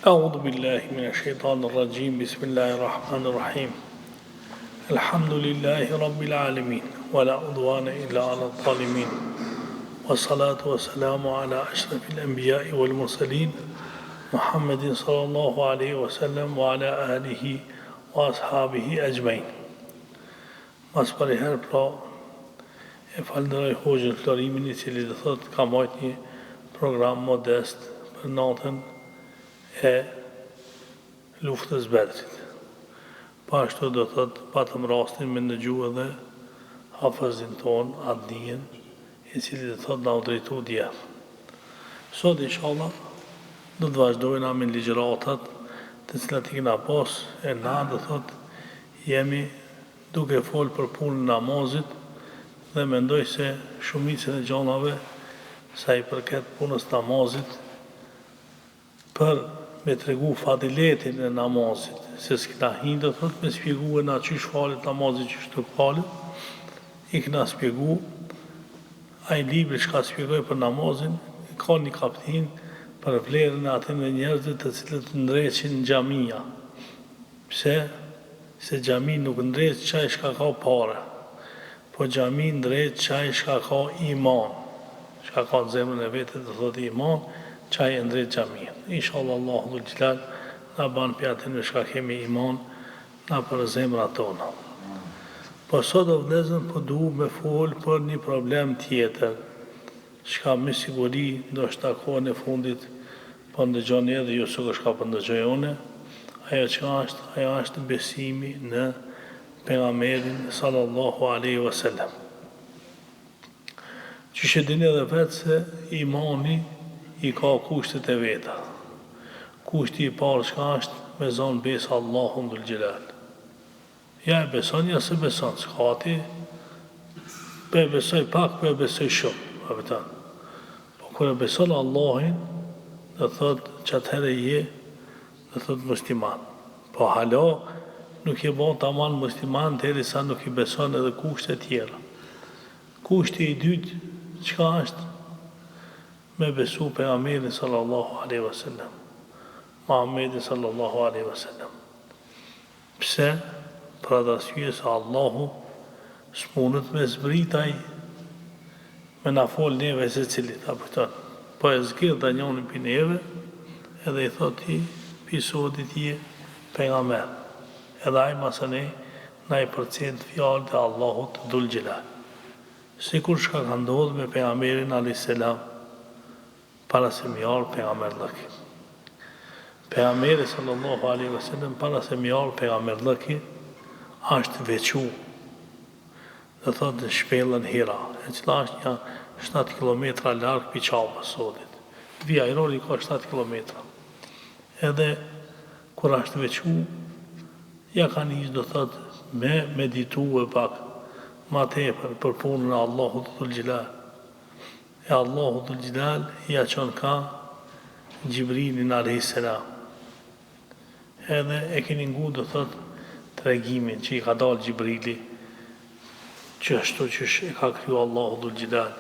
أعوذ بالله من الشيطان الرجيم بسم الله الرحمن الرحيم الحمد لله رب العالمين ولا عدوان إلا على الظالمين والصلاة والسلام على أشرف الأنبياء والمرسلين محمد صلى الله عليه وسلم وعلى آله وأصحابه أجمعين. Mas për herë pra e falënderoj Hoxhën Florimin I cili do thotë ka marrë një program modest për natën e luftës Bedrit. Ashtu do thotë patëm rastin me ndëgju edhe hafëzin ton Adnien I cili do thotë na u drejtu dje. Sot inshallah do të vazhdojna me ligjëratat të cilat I kena pas e na do thotë jemi duke folë për punën e namazit dhe mendoj se shumicën e gjanave sa I përket punës namazit për me tregu fadiletin e namazit, se s'kina hinë do thot me spjegu e na qysh falet namazit qysh të falet, I kina spjegu, a I libri shka spjegoj për namazin, ka një kaptin për vlerën e atin dhe njerëzit të cilët ndreqin në gjamia. Pse? Se gjami nuk ndreq qaj shka ka pare, po gjami ndreq qaj shka ka iman, shka ka në zemrën e vetë të thot iman, qaj e ndreq gjami. Inshallah Allahu dhul Gjelal na ban për atin në shka kemi iman, na për zemra tona. Po sot o vlezën po duhu me folë për një problem tjetër, shka me siguri ndoshta kohën e fundit po ndëgjoni edhe jo së shka po ndëgjojone, ajo është besimi në pejgamberin sallallahu alaihi wasallam. Që shedini edhe vetë se imani I ka kushtet e veta. Kushti I parë shka është me zonë besë Allahun dhul Gjelal. Ja e beson, ja se beson, s'ka ati, pe besoj pak, pe besoj shumë. Po kër e beson Allahin, dhe thot që atëhere je, dhe thot musliman. Po hala, nuk je bon të aman musliman, të eri sa nuk I beson edhe kushtet tjera. Kushti I dytë, qka është? Me besu pejgamberin sallallahu alaihi wasallam, Muhammedin sallallahu alaihi wasallam. Pse? Për atë arsye se Allahu s'munët me zbritaj me na fol neve se cilit, apo po e zgjidh dhe njënin për neve, edhe I thot I pisodit je pejgamber. Edhe ai masane na I përcjell fjalët e Allahut dhul Gjelal. Sikur shka ka ndodhur me pejgamberin alayhis salam, para se më jarë pejgamberi. Pejgamberi sallallahu alaihi wasallam para se më jarë pejgamberi është veçu. Do thotë në shpellën Hira, e cila është një 7 kilometra larg pi Çapës sotit. Via Ironi ka 7 kilometra. Edhe kur është veçu, ja ka nis do thotë me meditue pak ma tepër për punën e Allahut dhul Gjelal. E Allahu dhul Gjelal ja qënë ka Gjibrilin a.s. Edhe e keni ngu do thot të regimin që I ka dalë Gjibrili që ashtu që e ka kryu Allahu dhul Gjelal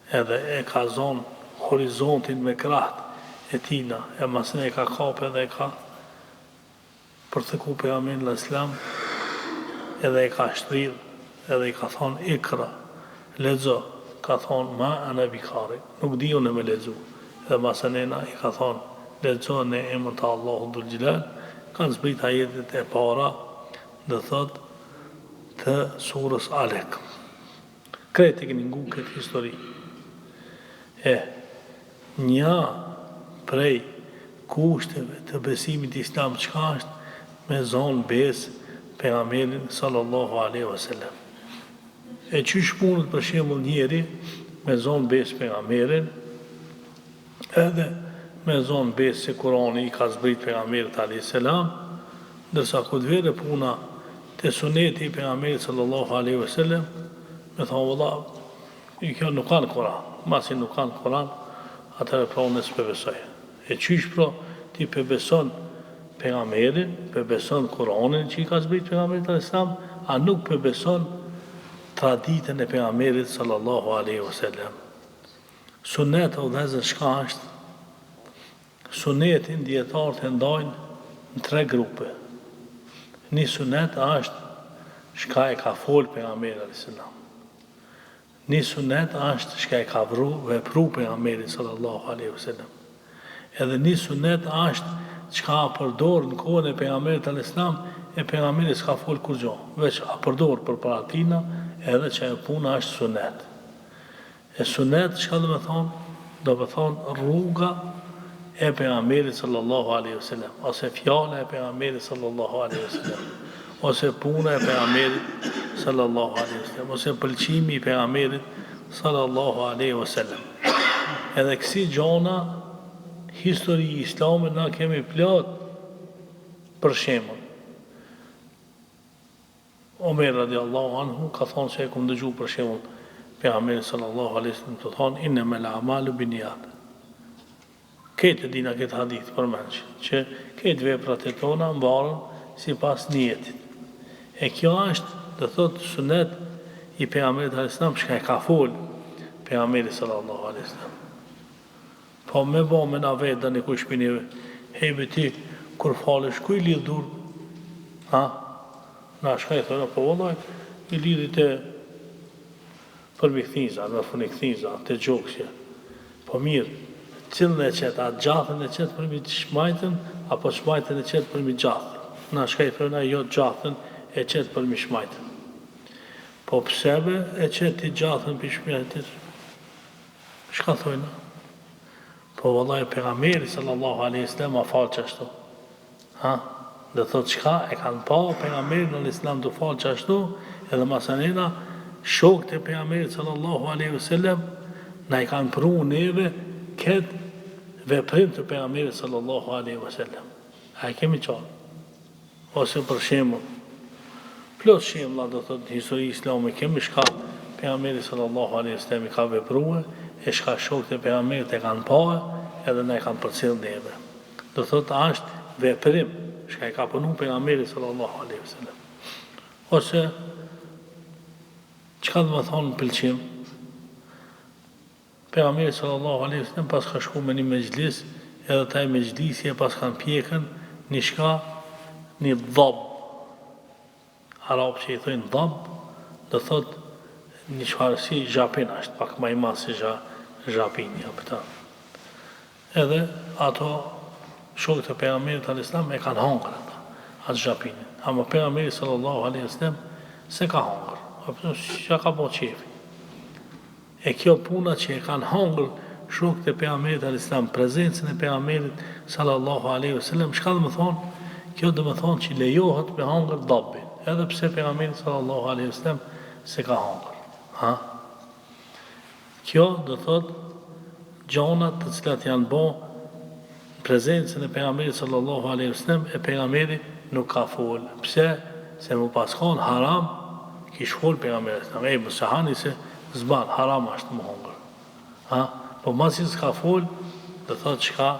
edhe e ka zonë horizontin me kraht e tina e masën e ka kape edhe e ka përtheku për amin l'Islam edhe e ka shtridh edhe I ka thonë ikra lezo ka thonë ma ana bikari, nuk di unë me lezu. Dhe masanena I ka thonë, lezo në emën të Allahu dhul Gjelal, kanë zbrit ajetet e para, dhe thot të surës Alek. Kretë I këni ngu këtë histori. Një prej kushteve të besimit Islam, qka është me zonë besë pejgamberin sallallahu alaihi wasallam. E qysh punët për shembull njeri me zonë besë pejgamberin, edhe me zonë besë se Kurani I ka zbrit pejgamberit alayhis salam, ndërsa kur vere puna te suneti I pejgamberit sallallahu alaihi wasallam, me thonë valla, kjo nuk kanë Kur'an, masi nuk kanë Kur'an, atëherë pra unë s'pe besoj. E qysh pra ti pe beson pejgamberin, pe beson Kur'anin që I ka zbrit pejgamberit alayhis salam, a nuk pe beson traditën e pejgamberit sallallahu alaihi wasallam. Sunneta u dhezën shka është? Sunetin dietarët e ndajnë në 3 grupe. Një sunet është shka e ka folë pejgamberi alayhis salam. Një sunet është shka e ka vepru pejgamberi sallallahu alaihi wasallam. Edhe një sunet është çka a përdor në kohën e pejgamberit alayhis salam e pejgamberi s'ka folë kur gjo, veç a përdor për para tina edhe që e puna është sunet. E sunet çka do të thonë? Do të thonë rruga e pejgamberit sallallahu alaihi wasallam, ose fjala e pejgamberit sallallahu alaihi wasallam, ose puna e pejgamberit sallallahu alaihi wasallam, ose pëlqimi i pejgamberit sallallahu alaihi wasallam. Edhe kësi gjona histori i Islamit na kemi plot. Për shembull, Omer radiallahu anhu ka thonë se e kum dëgju për shembull pejgamberin sallallahu alaihi wasallam të thonë innamal a'malu binniyat. Këtë dina këtë hadith përmend që këtë veprat e tona mbaren sipas niyetit. E kjo është, do thotë, sunet i pejgamberit alayhis salam që e ka fol pejgamberi sallallahu alaihi wasallam. Po me bo me na vetë dhe një kush pineve, hejbe ti, kur falesh, ku i lidh dur? Ha? Na shka i thënë, po vëllaj, i lidhit e për mi këthiza, në funi këthiza, të gjoksje. Po mirë, cilën e qëtë, atë gjathën e qëtë për mi shmajtën, apo shmajtën e qëtë për mi gjathën. Na shka i thënë, jo gjathën e qëtë për mi shmajtën. Po pësebe e qëtë i gjathën për shmajtën? Shka thënë? Po vëllaj, pejgamberi sallallahu alaihi wasallam a falë qashtu. Ha? Dhe thot qka e kanë pa pejgamberi në islam të falë qashtu, edhe masanena shokët e pejgamberit sallallahu alaihi wasallam na i kanë pru neve këtë veprim të pejgamberit sallallahu alaihi wasallam. A e kemi qarë? Ose për shembull, plot shembulla do thot histori islame kemi shka pejgamberi sallallahu alaihi wasallam i ka vepruar, e shka shokët e pejgamberit e kanë pa edhe na i kanë përcjell neve. Do thot është veprim shka i ka punu pejgamberi sallallahu alaihi wasallam. Ose çka do të thonë pëlqim? Pejgamberi sallallahu alaihi wasallam pas ka shku me një mejlis, edhe taj mejlisi e pas kanë pjekën një shka, një dhab. Arab që i thojnë dhab, do thot një çfarësi zhapin është, pak më i madh se zhapini apo ta. Edhe ato shokët e pejgamberit alayhis salam e kanë hangër atë zhapinin. Ama pejgamberi sallallahu alaihi wasallam se ka hangër. Apo çka ka bëu çefi. E kjo puna që e kanë hangër shokët e pejgamberit alayhis salam, prezencën e pejgamberit sallallahu alaihi wasallam, çka do të thonë? Kjo do të thonë që lejohet me hangër dabin, edhe pse pejgamberi sallallahu alaihi wasallam se ka hangër. Ha? Kjo do thotë gjonat të cilat janë bo prezencën e pejgamberit sallallahu alaihi wasallam e pejgamberi nuk ka fol. Pse? Se mu paskon haram kish fol pejgamberi sallallahu alaihi wasallam. Sahani se zban haram është më hongër. Ha? Po masi s'ka fol, do thot çka?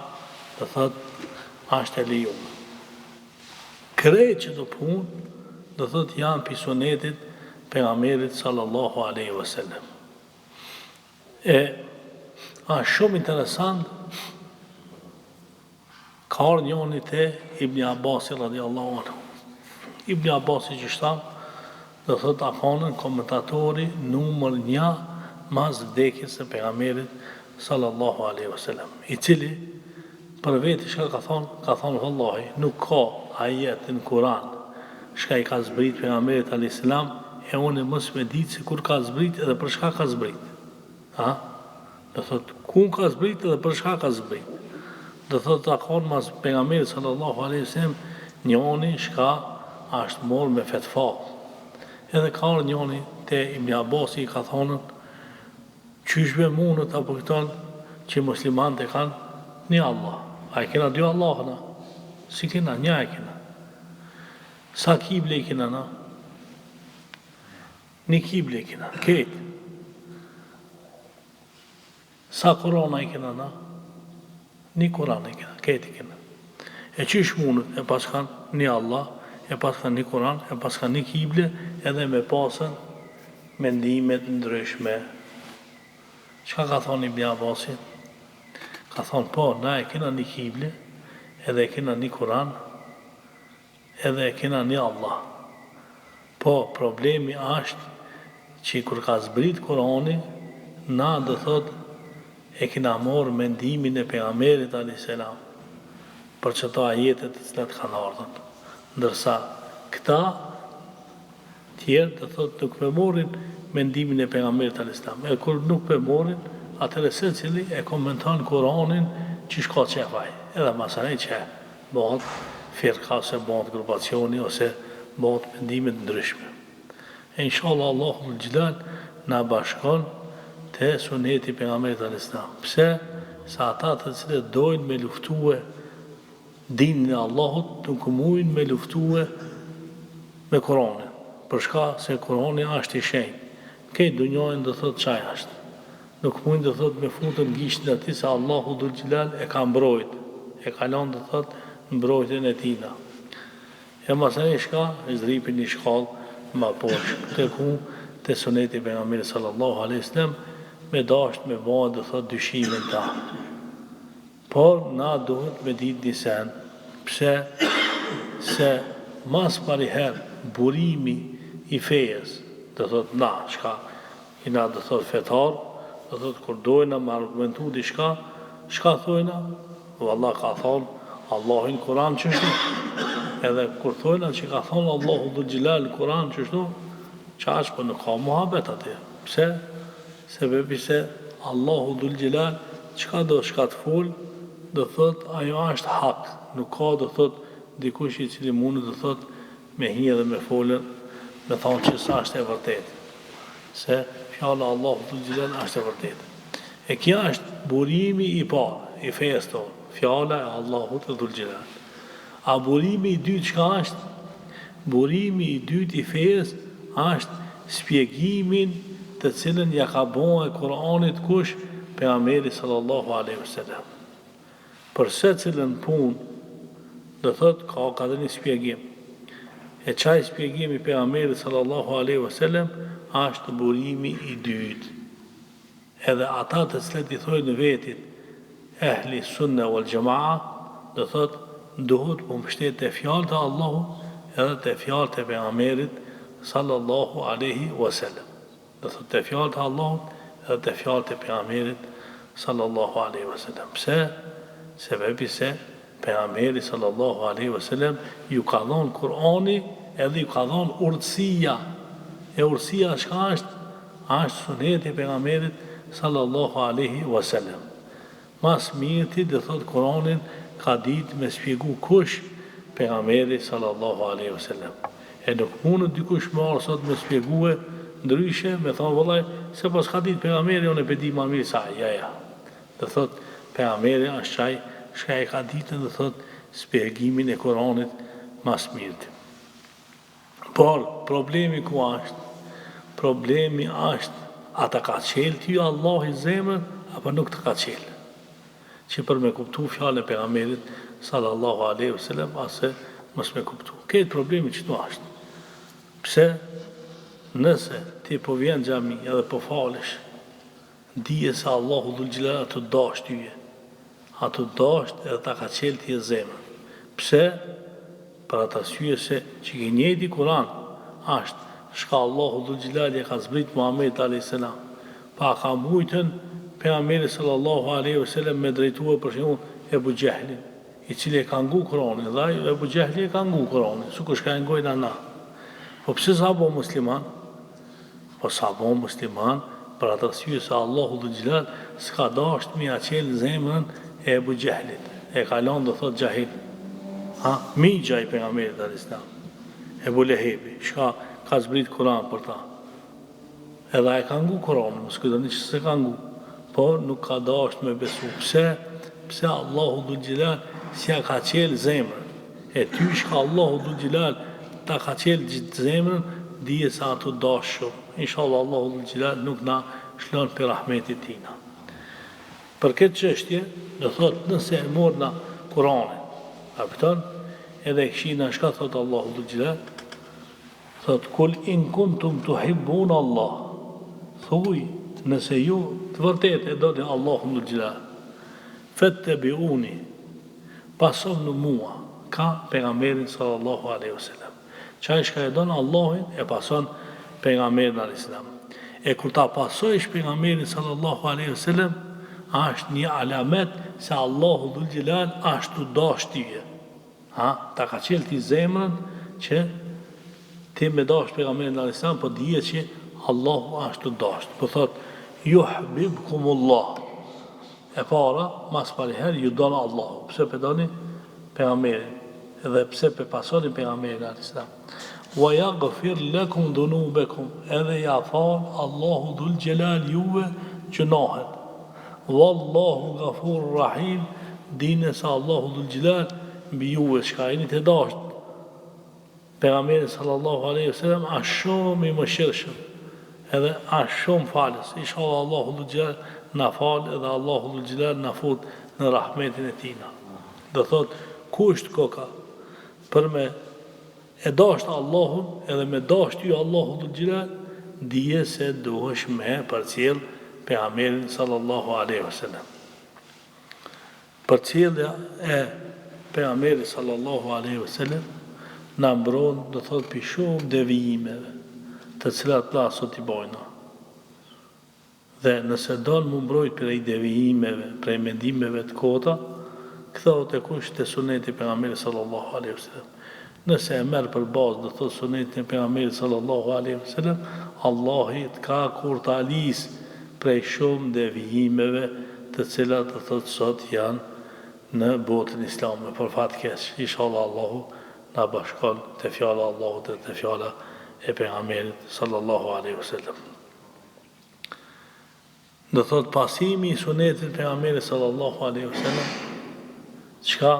Do thot është e lejuar. Krejt që do punë, do thot janë pi sunetit pejgamberit sallallahu alaihi wasallam. Është shumë interesant, ka orë njëni te Ibn Abasi radiallahu anhu. Ibn Abasi që shtam, dhe thot afonën komentatori numër 1 mas vdekjes e pejgamberit sallallahu alaihi wasallam, i cili për vetë shka ka thonë vëllahi, nuk ka ajet në Kur'an shka i ka zbrit pejgamberit alayhis salam, e unë mos me ditë se kur ka zbrit edhe për shka ka zbrit. Ha? Dhe thot, ku ka zbrit edhe për shka ka zbrit. Dhe thot, akon mas pejgamberit sallallahu alaihi wasallam njoni shka është morë me fetfa. Edhe ka orë njoni te Ibn Abasi ka thonën, qyshbe mundët apo këton që muslimanët e kanë një Allah. A e kena dy Allahëna? Si kena, një e kena. Sa kible i kena na? Një kible i kena, ketë. Sa Kurana i kena na? Një Kurana i kena, ketë i kena. E qysh mundët e pas kanë një Allah, e pas kanë një Kuran, e pas kanë një kible, edhe me pasën mendimet ndryshme. Çka ka thonë Ibn Abasi? Ka thonë, po, na e kena një kible, edhe e kena një Kur'an, edhe e kena një Allah. Po, problemi është që kur ka zbrit Kur'ani, na do thot e kena morë mendimin e pejgamberit a.s. për çato ajetet të cilat kanë ardhur. Ndërsa këta tjerë do thot nuk përmorin mendimin e pejgamberit a.s. E kur nuk përmorin, atëherë secili e komenton Kur'anin që shka qefaj. Edhe masanej që bëhet firka, ose bëhet grupacioni, ose bëhet mendimet ndryshme. E inshallah Allahu Gjellal na bashkon të suneti pejgamberit a.s. Pse? Sa ata të cilët dojnë me luftue dinin e Allahut, nuk mujnë me luftue me Kur'anin. Për shka se Kur'ani është i shenjtë. Këtë dunjojnë dhe thot qaj është. Nuk mund të thot me futën gishtin e ati se Allahu Dhul Gjellal e ka mbrojt, e ka lanë të thot mbrojtjen e tina. E masën e shka, e zdripin një shkallë ma poshë, të ku të suneti pejgamberit sallallahu alaihi wasallam me dasht me bëhet të thot dyshimin ta. Por na duhet me ditë një sen, pse se mas pariher burimi i fejes, të thot na, shka, i na të thot fetar, do thot kur dojna me argumentu diçka, shka thojna? Wallah ka thonë Allahin Kur'an qështu. Edhe kur thojna që ka thonë Allahu Dhul Gjellal Kur'an qështu, qash për nuk ka muhabet atje. Pse? Sebebi se Allahu Dhul Gjellal qka do shka të full, do thot ajo është hak. Nuk ka do thot dikush i cili mundë do thot me hi dhe me folën, me thonë që sa është e vërtet. Se fjala Allahu Dhul Gjellal është e vërtetë. E kja është burimi i parë, i fejës tonë, fjala e Allahu Dhul Gjellal. A burimi i dytë çka është? Burimi i dytë i fejës është spjegimin të cilën ja ka bënë Kur'anit kush? Pejgamberi sallallahu alaihi wasallam. Për secilën punë, do thot ka dhe një spjegim. E qaj spjegimi pejgamberit sallallahu alaihi wasallam është burimi i dytë. Edhe ata të cilët i thojnë vetit ehli sunne wal jamaa, do thot duhet po mbështet te fjalët e Allahut edhe te fjalët e pejgamberit sallallahu alaihi wasallam. Do thot te fjalët e Allahut edhe te fjalët e pejgamberit sallallahu alaihi wasallam. Pse? Sebebi se pejgamberi sallallahu alaihi wasallam ju ka dhënë Kur'ani edhe ju ka dhënë urtësia. E urtësia çka është? Është suneti i pejgamberit sallallahu alaihi wasallam. Mas mirëti dhe thot Kur'anin ka ditë me shpjegu kush? Pejgamberi sallallahu alaihi wasallam. E nuk mundë dikush më arë sot me shpjegue ndryshe, me thonë vëllaj, se pas ka ditë pejgamberi, unë e pedi ma mirë sa, ja. Dhe thot, pejgamberi është qaj, shka e ka ditë dhe thot, shpjegimin e Kur'anit mas mirëti. Por, problemi ku është? Problemi është, ata ka qelë ty Allah i zemrën, apo nuk të ka qelë. Që për me kuptu fjallë e pejgamberit sallallahu alaihi wasallam, ase mos me kuptu. Këtë problemi që tu është. Pse? Nëse ti po vjen xhami edhe po falesh, dije se Allahu Dhul Gjellal atë dasht tyje. Atë dasht edhe ta ka qelë ti e zemrën. Pse? Për atë arsye se që ke njëjti Kur'an është shka Allahu Dhul Gjellal e ka zbrit Muhammed a.s. Pa ka mujtën pejgamberi sallallahu alaihi wasallam me drejtue për shembull Ebu Gjehlin, i cili e ka ngu Kur'anin, dhe Ebu Gjehli e ka ngu Kur'anin, su kush ka ngojnë ana. Po pse sa bo musliman? Po sa bo musliman, për atë arsye se Allahu Dhul Gjellal s'ka dasht mi a qelë zemrën e Ebu Gjehlit. E ka lanë dhe thot Gjahil. Migja i pejgamberit a.s. Ebu Lehebi, shka ka zbrit Kur'an për ta. Edhe e ka ngu Kur'anin, mos kujtoni që se ka ngu. Por nuk ka dasht me besu. Pse Allahu Dhul Gjellal si a ka qelë zemrën. E ty shka Allahu Dhul Gjellal ta ka qelë gjithë zemrën, dije sa ato dash shumë. Inshallah Allahu Dhul Gjellal nuk na shlon për rahmetit tina. Për këtë çështje, do thot nëse e morna Kur'anin, kapton, edhe e kishina shka thot Allahu Dhul Gjellal, thot kul in kuntum tuhibbun Allah. Thuj, nëse ju të vërtet e do të Allahu Dhul Gjellal, fattabi'uni, pasoni mua, ka pejgamberin sallallahu alaihi wasallam. Çaj shka e don Allahin e pason pejgamberin alayhis salam. E kur ta pasojsh pejgamberin sallallahu alaihi wasallam, është një alamet se Allahu dhul xhelal ashtu dash tyje. Ta ka qelë ti zemrën që ti me dash pejgamberin alayhis salam, po dije që Allahu ashtu dash. Po thot yuhibbukumullah. E para, mas pariher ju don Allahu. Pse pe doni pejgamberin? Edhe pse pe pasoni pejgamberin alayhis salam. Wa yaghfir lakum dhunubakum. Edhe ja fal Allahu dhul xhelal juve gjunahet. Wallahu ghafur rahim. Dine se Allahu dhul xhelal mbi juve shka jeni të dasht. Pejgamberi sallallahu alaihi wasallam është shumë i mëshirshëm. Edhe është shumë falës. Inshallah Allahu dhul xhelal na fal edhe Allahu dhul xhelal na fut në rahmetin e tina. Do thot kusht koka për me e dasht Allahun edhe me dasht ju Allahu dhul xhelal, dije se duhesh me përcjell pejgamberin sallallahu alaihi wasallam. Përcjellja e pejgamberit sallallahu alaihi wasallam na mbron, do thot, pi shumë devijimeve të cilat plasot i bojna. Dhe nëse don më mbrojt prej devijimeve, prej mendimeve të kota, këthohet e kush të suneti pejgamberit sallallahu alaihi wasallam. Nëse e merr për bazë, do thot, sunetin e pejgamberit sallallahu alaihi wasallam, Allahi të ka kur të alis prej shumë devijimeve të cilat, do thot, sot janë në botën islame, për fat keq. Inshallah Allahu na bashkon te fjala e Allahut dhe te fjala e pejgamberit sallallahu alaihi wasallam. Do thot pasimi i sunetit pejgamberit sallallahu alaihi wasallam, çka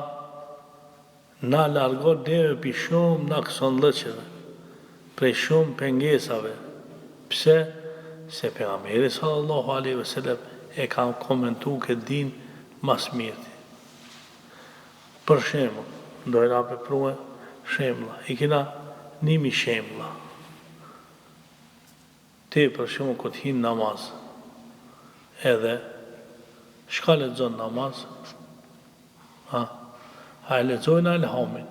na largon neve pi shumë na kësonllëqeve, prej shumë pengesave. Pse? Se pejgamberi sallallahu alaihi wasallam e ka komentu këtë din mas mirë. Për shembull, dojna përprue shembulla. I kena 1000 shembulla. Ti për shembull kur hin namaz, edhe shka lexon namaz, a e lexojnë elhamin.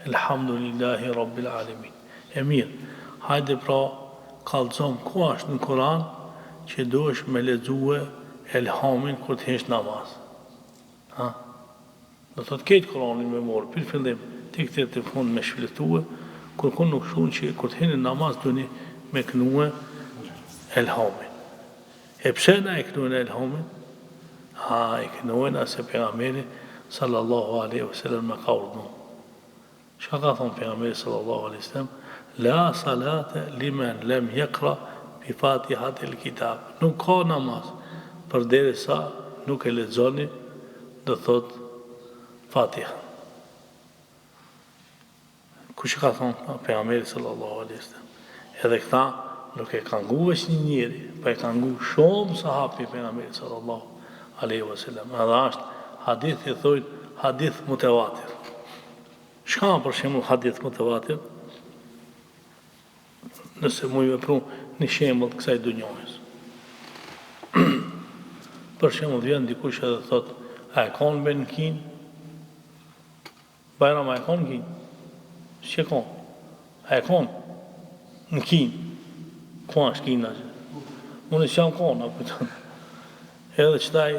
Elhamdulillahi rabbil alamin. E mirë, hajde pra kallzom ku është në Kur'an që duhesh me lexue elhamin kur të hesh namaz. Do thot ketë Kur'anin me morë, për fillim, të këtë të fund me shfletue, kur kun nuk shumë që kur të heni namaz duni me kënue elhamin. E pse na e kënue elhamin? E kënue nëse pejgamberi sallallahu alaihi wasallam me ka urdhnu. Çka ka thonë pejgamberi sallallahu alaihi wasallam? La salate limen lem yaqra bi fatihatil kitab. Nuk ka namaz përderisa nuk e lexoni, do thot Fatiha. Kush ka thonë pejgamberi sallallahu alaihi wasallam? Edhe këta nuk e kanë ngu veç një njeri, pa e kanë ngu shumë sahabi pejgamberi sallallahu alaihi wasallam. Edhe është hadith i thojnë hadith mutawatir. Shka për shembull hadith mutawatir? Nëse mu i vepru një shembull të kësaj dunjojës. Për shembull vjen dikush edhe thot, a e kanë me në kin? Bajram a e kanë në kin? Që e kanë? A e kanë në kin? Ku është kina që? Unë që janë kanë, apëtën. Edhe qëtaj,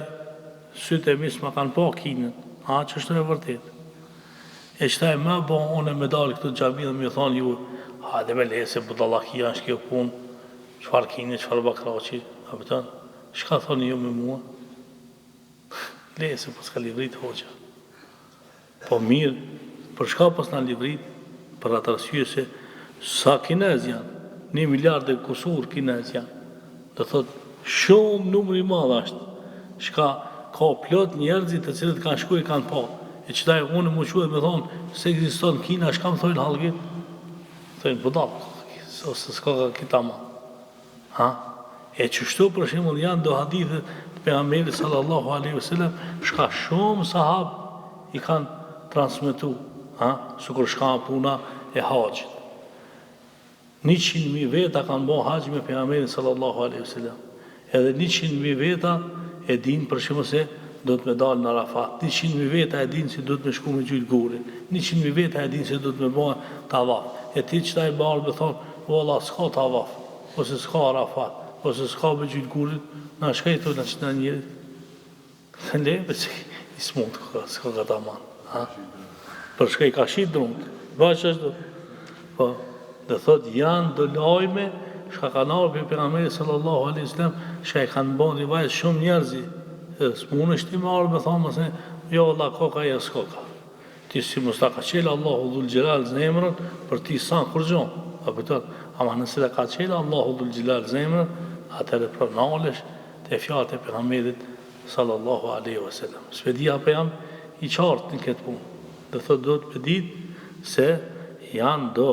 sytë e misë ma kanë po kinën, që është e vërtet. E qëtaj me bo, unë e me dalë këtë gjami dhe me thonë ju, hajde me lese, budallakia është kjo punë, qëfar kinë, qëfar bakraqi, apëtën. Shka thoni ju me mua? Lese, po s'ka livrit hoqa. Po mirë, për shka pas në livrit, për atë arsye se sa kinez janë, 1 miliard e kusur kinez janë. Do thot, shumë numri madh është, shka ka plot njerëzit të cilët kanë shku e kanë pa. E qëtaj, unë më quet me thonë, se ekziston Kina, shka më thojnë halgit? Thojnë, budal, ose s'ka kita ma. E qështu për shembull janë do hadithet të pejgamberit sallallahu alaihi wasallam, shka shumë sahab i kanë transmetu, sukur shka puna e haxhit. 100.000 veta kanë bo haxh me pejgamberin sallallahu alaihi wasallam. Edhe 100.000 veta e din për shembull se do të me dalë në Arafat. 100.000 veta e dinë si do të me shku me gjyllë gurin. 100.000 veta e dinë si do të me bëhe tavaf. E ti qëta i barë me thonë, valla, s'ka tavaf, ose s'ka Arafat, ose s'ka me gjyllë gurin, na shkajtu në që në njërit. Në lebe që i s'mund s'ka këta manë. Për shkaj ka shi drumt, ba që është po, dhe thot, janë do lajme, shka ka nërë për pejgamberi sallallahu alaihi wasallam, shka i kanë bon rivajt shumë njerëzi, s'mune shti marë me thonë mëse, jo Allah koka ja s'koka. Ti si musta ka qelë Allahu dhul gjelal zemrën, për ti sa kur gjonë. Ama nëse dhe ka qelë Allahu dhul gjelal zemrën, atër e pronalesh të fjallët e pejgamberit sallallahu alaihi wasallam. Svedia për jam i qartë në këtë punë. Dhe thot do të pëdit se janë do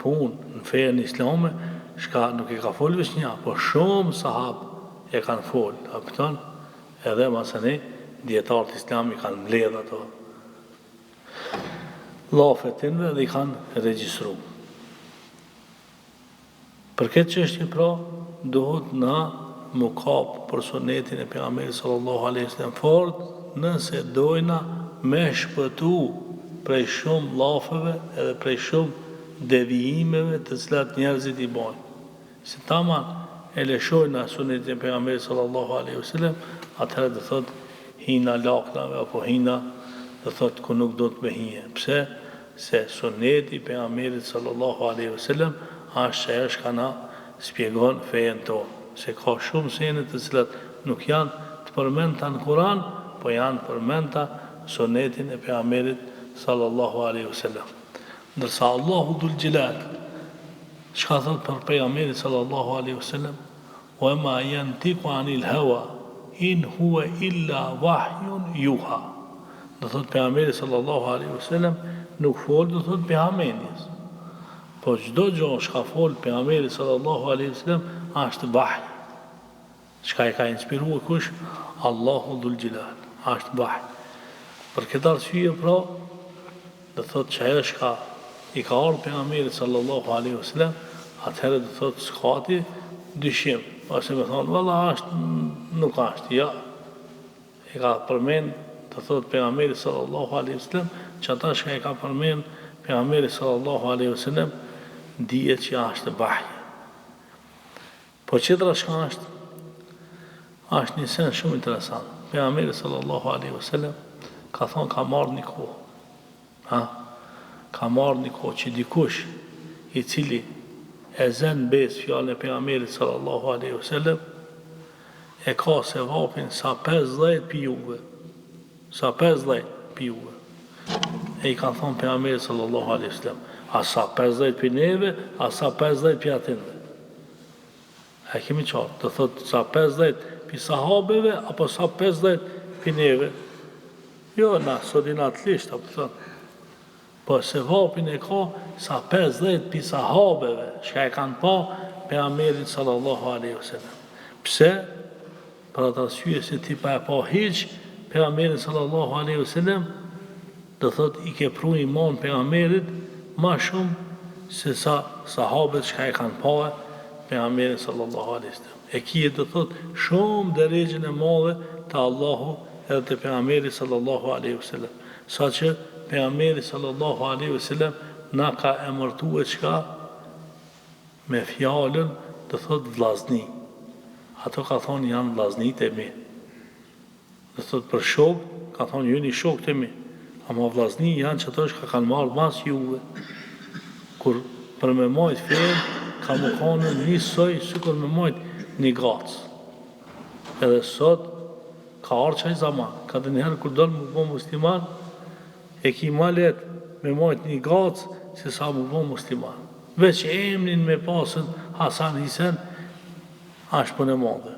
punë në fejën islame, shka nuk e ka folë vësh një, por shumë sahabë e kanë folë, edhe masëni djetarët islami kanë mbledh ato lafetinve dhe i kanë regjistru. Për këtë çështje pra, duhet na më kapë për sunetin e pejgamberit sallallahu alaihi wasallam fort, nëse dojna me shpëtu prej shumë lafeve edhe prej shumë devijimeve të cilat njerëzit i bojnë. Se taman e leshojnë sunetin e pejgamberit sallallahu alaihi wasallam, atëherë dhe thot hina laknave apo hina dhe thot ku nuk do të me hije. Pse? Se suneti i pejgamberit sallallahu alaihi wasallam është që është ka na spjegon fejen tonë. Se ka shumë sene të cilat nuk janë të përmenta në Kur'an, po janë përmenta sunetin e pejgamberit sallallahu alaihi wasallam. Ndërsa Allahu dhul gjelal, çka thot për pejgamberin sallallahu alaihi wasallam, wa ma yantiqu anil hawa in huwa illa wahyun yuha. Do thot pejgamberi sallallahu alaihi wasallam nuk fol, do thot pejgamberi. Po çdo gjë që fol pejgamberi sallallahu alaihi wasallam është vahy. Çka e ka inspiruar kush? Allahu dhul gjelal, është vahy. Për këtë arsye pra, do thot që ajo shka i ka ardhur pejgamberi sallallahu alaihi wasallam, atëherë do thot s'kati dyshim, ose me thonë valla është nuk është, ja. E ka përmend do thot pejgamberi sallallahu alaihi wasallam, që ata shka e ka përmend pejgamberi sallallahu alaihi wasallam dihet që është vahy. Po çetra shka është një sen shumë interesant. Pejgamberi sallallahu alaihi wasallam ka thonë ka marrë një kohë. Ka marrë një kohë që dikush i cili e zën bes fjalën e pejgamberit sallallahu alaihi wasallam e ka se vapin sa 50 pijuve. Sa 50 pijuve. E i ka thonë pejgamberit sallallahu alaihi wasallam, a sa 50 pi neve, a sa 50 pi atinve. E kemi qartë, të thotë sa 50 pi sahabeve, apo sa 50 pi neve. Jo, na, sodinatlisht, apo thonë. Po se vapin e ka sa 50 pi sahabeve, shka e kanë pa pejgamberin sallallahu alaihi wasallam. Pse? Për atë arsye se ti pa e pa hiç pejgamberin sallallahu alaihi wasallam, do thot i ke pru iman pejgamberit ma shumë se sa sahabet shka e kanë pa pejgamberin sallallahu alaihi wasallam. E kije do thot shumë deregjën e madhe të Allahu edhe të pejgamberit sallallahu alaihi wasallam. Saqë pejgamberi sallallahu alaihi wasallam na ka emërtuar çka me fjalën do thot vllazni. Ato ka thonë janë vllaznit e mi. Do thot për shok, ka thonë jeni shokët e mi. Ama vllazni janë që ato që kanë marrë mas juve. Kur për me majt fejnë, ka më kanë njësoj, sikur me majt një gacë. Edhe sot, ka arë qaj zaman, ka dhe njëherë kur dëllë më bo musliman, e ki ma let me majt një gacë, se sa më bo musliman. Veç emnin me pasën Hasan Hisen, ashtë për në madhe.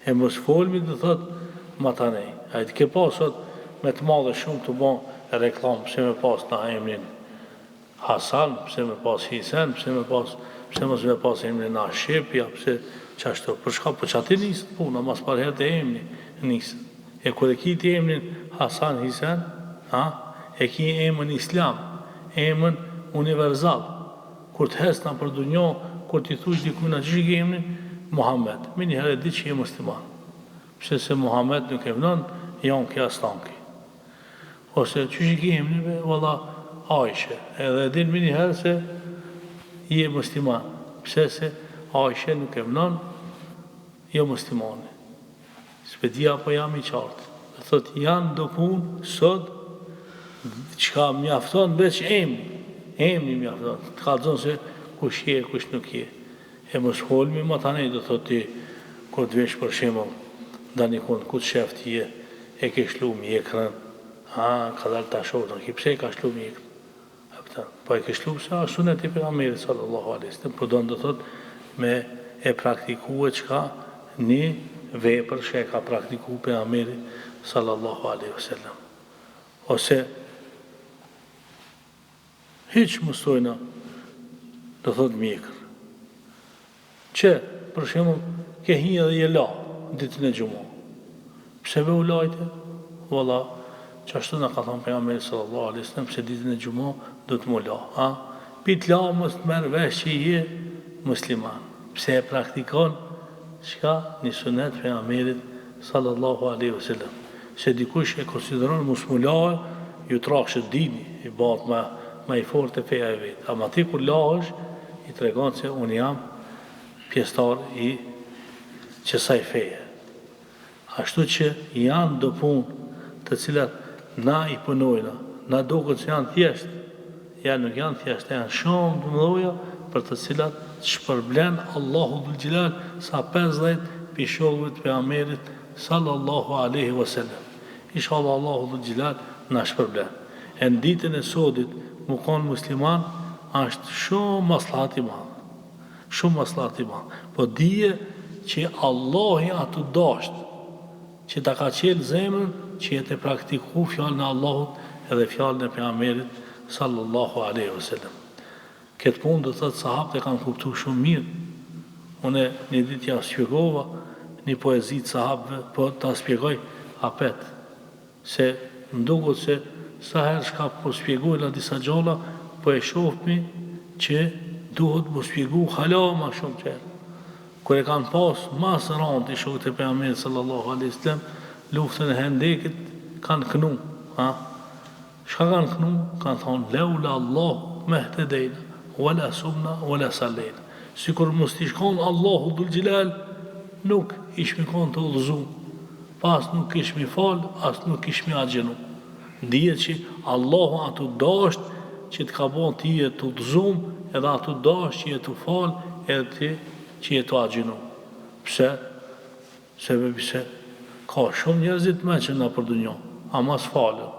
E mos folmi dhe thot, ma të nej. A i të ke pasot, me të madhe shumë të bon e reklam, pëse me pas në emrin Hasan, pëse me pas Hisen, pëse mos me pas emrin na Shqipja, pëse qashtu, për shka, për që ati njësët puna, mas parher të emni njësët. E kër e ki të emrin Hasan Hisen, e ki emën Islam, emën universal, kur të hesna për dunjo, kur t'i thush dikuna që shki emrin Muhammed, me njëherë e di që je musliman. Pëse se Muhammed nuk e vënon janë kja stanki. Ose që që ki emnive, valla Aisha. Edhe din me njëherë se je musliman. Pse se Aisha nuk e mënon, jo muslimani. Spedia po jam I qartë. Dhe thot janë do punë sot, qka mjafton veç emni mjafton. Të ka zonë se kush je, kush nuk je. E mos holmi ma tani, do thot ti, kur të vesh për shembull, da një kund, ku të shef ti je, e ke shlu mjekrën, ka dalë ta shohë, nuk I pse e ka shlu mjekrën. Po e ke shlu se a sunet I pejgamberit sallallahu alaihi wasallam, po do të thot me e praktikue qka një vepër që e ka praktiku pejgamberi sallallahu alaihi wasallam. Ose hiç mësojna, do thot mjekër. Që, për shembull, ke hi edhe je la ditën e xumës. Pse ve u lajte? Valla, qashtu na ka thënë pejgamberi sallallahu alaihi wasallam se ditën e xumës do të më la. Pit la mos të merr vesh që je musliman. Pse e praktikon çka një sunet pejgamberit sallallahu alaihi wasallam. Se dikush e konsideron mos mu la, ju trashë dini, I bat ma I fortë e feja e vetë. Ama ti kur lahesh, I tregon se unë jam pjestar I qësaj feje. Ashtu që janë do punë të cilat na I punojna, na do këtë që janë thjeshtë, nuk janë thjeshtë, janë shumë të mëdhoja për të cilat shpërblen Allahu dhul Gjelal sa 50 pishogëve të pejgamberit sallallahu alaihi wasallam. Inshallah Allahu dhul Gjelal na shpërblen. E në ditën e sodit, mu konë musliman, është shumë maslahat I madh. Shumë maslahat I madh. Po dije që Allahi atë dashtë, që ta ka qelë zemrën, që jetë e praktiku fjallën e Allahut edhe fjallën e pejgamberit sallallahu alaihi wasallam. Këtë punë do të thotë sahabët e kanë kuptuar shumë mirë. Unë një ditë ja shpjegova një poezi të sahabëve, po ta shpjegoj apet. Se më duket se sa herë shka po shpjegojnë disa gjalla, po e shohmi që duhet më shpjegu hala ma shumë qërë. Kër e kanë pas mas rand I shokët e pejgamberit sallallahu alaihi wasallam, luftën e Hendekit kanë kënu. Shka kanë kënu? Kanë thonë, leula Allah mehtedejna, wala sumna, wala salejna. Si kur mos t'i shkonë Allahu dhul Gjelal, nuk ishmi konë të udhëzu. Pas nuk ishmi falë, as nuk ishmi agjenu. Ndijet që Allahu atu dasht që t'ka bon t'i e të udhëzum, edhe atu dasht që e të falë, edhe ti që e të agjenu. Pse? Pse? Ka shumë njerëzit të meqen në për dunjo, ama s'falën.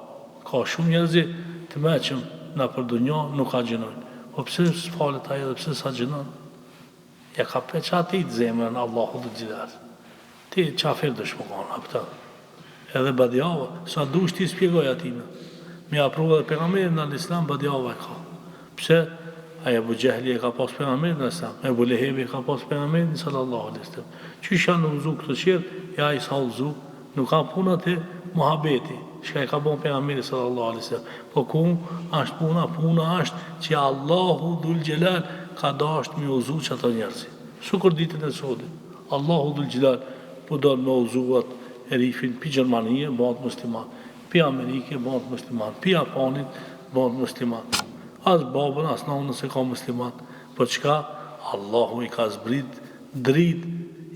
Ka shumë njerëzit të meqen në për dunjo, nuk agjenojnë. Po pse s'falët aje dhe pse s'agjenojnë? Ja ka peqatit zemrën Allahu dhul Gjelal. Ti qafir dëshmë konë, apëta. Edhe badjava, sa dush ti spjegoj atina. Mi apruva dhe pejgamberin në Islam, badjava e ka. Pse? Aja Abu Jehli e ka pas pejgamberin në Islam, Ebu Lehebi e ka pas pejgamberin sallallahu alaihi wasallam. Qysh janë uzu këtë qërë, ja I sa uzu, nuk ka punat e muhabeti, që e ka bon pejgamberi sallallahu alaihi wasallam. Po ku është puna është që Allahu dhul Gjelal ka dasht me uzu që ato njerëzi. Sukur ditën e sodit, Allahu dhul Gjelal po do me uzuat e rifin pi Gjermanie, bëhet musliman, pi Amerike, bëhet musliman, pi Japanit, bëhet musliman. As babën, as nanën se ka musliman. Për çka? Allahu I ka zbrit drit,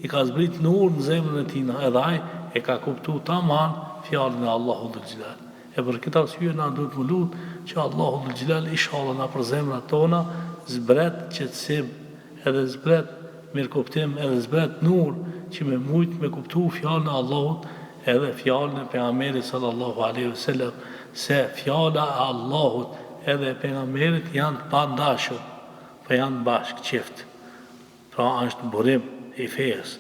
I ka zbrit nur në zemrën e tina, edhe ai e ka kuptu tamam fjallën e Allahu dhul Gjelal. E për këtë arsye na duhet më lutë që Allahu dhul Gjelal inshallah na për zemrat tona zbret qetësim, edhe zbret mirëkuptim, edhe zbret nur që me mujt me kuptu fjallën e Allahut edhe fjallën e pejgamberit sallallahu alaihi wasallam, se fjalla e Allahut edhe pejgamberit janë të pandashur, po janë bashkë qift. Pra është burim I fejes,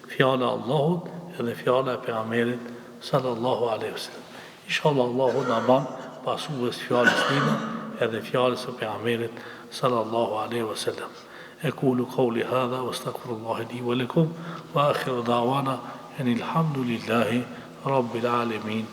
fjala e Allahut edhe fjala e pejgamberit sallallahu alaihi wasallam. Inshallah Allahu na ban pasues fjalës tina edhe fjalës së pejgamberit sallallahu alaihi wasallam. أقول قولي هذا واستغفر الله لي ولكم وآخر دعوانا أن الحمد لله رب العالمين.